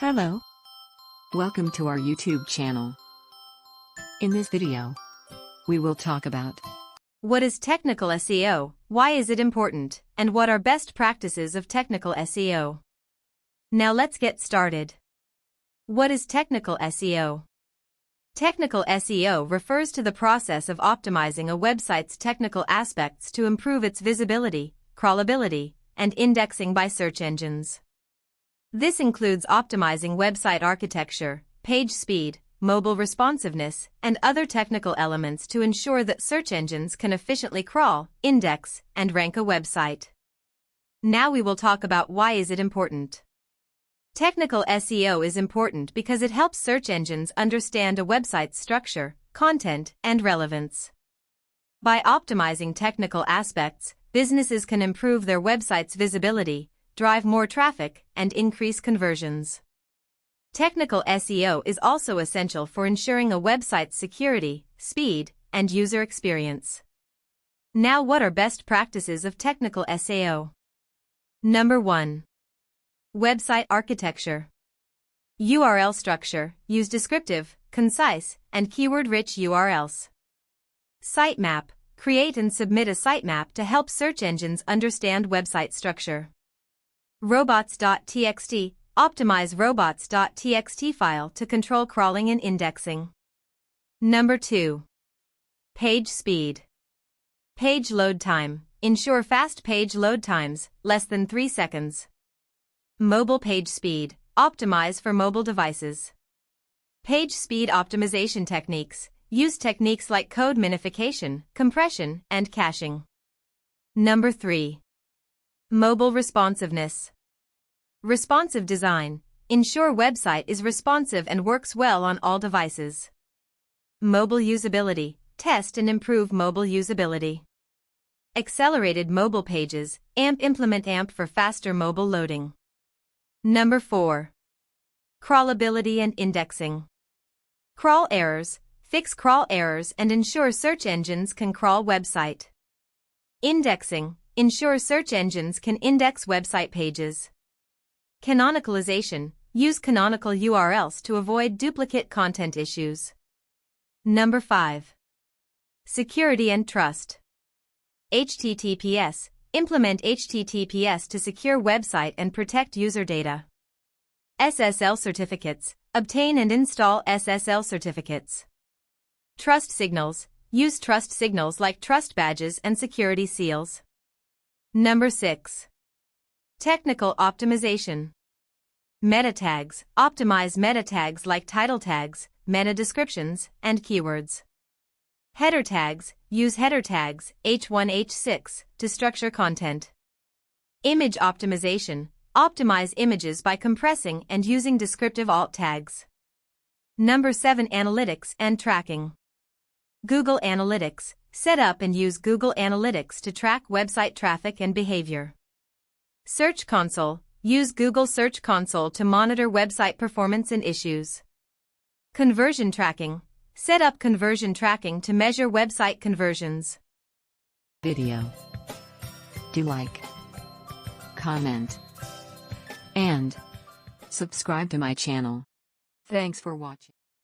Hello. Welcome to our YouTube channel. In this video, we will talk about what is technical SEO, why is it important, and what are best practices of technical SEO. Now let's get started. What is technical SEO? Technical SEO refers to the process of optimizing a website's technical aspects to improve its visibility, crawlability, and indexing by search engines. This includes optimizing website architecture, page speed, mobile responsiveness, and other technical elements to ensure that search engines can efficiently crawl, index, and rank a website. Now we will talk about why is it important. Technical SEO is important because it helps search engines understand a website's structure, content, and relevance. By optimizing technical aspects, businesses can improve their website's visibility, drive more traffic, and increase conversions. Technical SEO is also essential for ensuring a website's security, speed, and user experience. Now what are best practices of technical SEO? Number 1. Website architecture. URL structure. Use descriptive, concise, and keyword-rich URLs. Sitemap. Create and submit a sitemap to help search engines understand website structure. Robots.txt. Optimize robots.txt file to control crawling and indexing. Number 2. Page speed. Page load time. Ensure fast page load times, less than 3 seconds. Mobile page speed. Optimize for mobile devices. Page speed optimization techniques. Use techniques like code minification, compression, and caching. Number 3. Mobile responsiveness. Responsive design. Ensure website is responsive and works well on all devices. Mobile usability. Test and improve mobile usability. Accelerated mobile pages. Implement AMP for faster mobile loading. Number 4. Crawlability and indexing. Crawl errors. Fix crawl errors and ensure search engines can crawl website. Indexing. Ensure search engines can index website pages. Canonicalization. Use canonical URLs to avoid duplicate content issues. Number 5. Security and trust. HTTPS. Implement HTTPS to secure website and protect user data. SSL certificates. Obtain and install SSL certificates. Trust signals. Use trust signals like trust badges and security seals. Number 6. Technical optimization. Meta tags. Optimize meta tags like title tags, meta descriptions, and keywords. Header tags. Use header tags, H1, H6, to structure content. Image optimization. Optimize images by compressing and using descriptive alt tags. Number 7. Analytics and tracking. Google Analytics. Set up and use Google Analytics to track website traffic and behavior. Search Console. Use Google Search Console to monitor website performance and issues. Conversion tracking. Set up conversion tracking to measure website conversions. video. Do like, comment, and subscribe to my channel. Thanks for watching.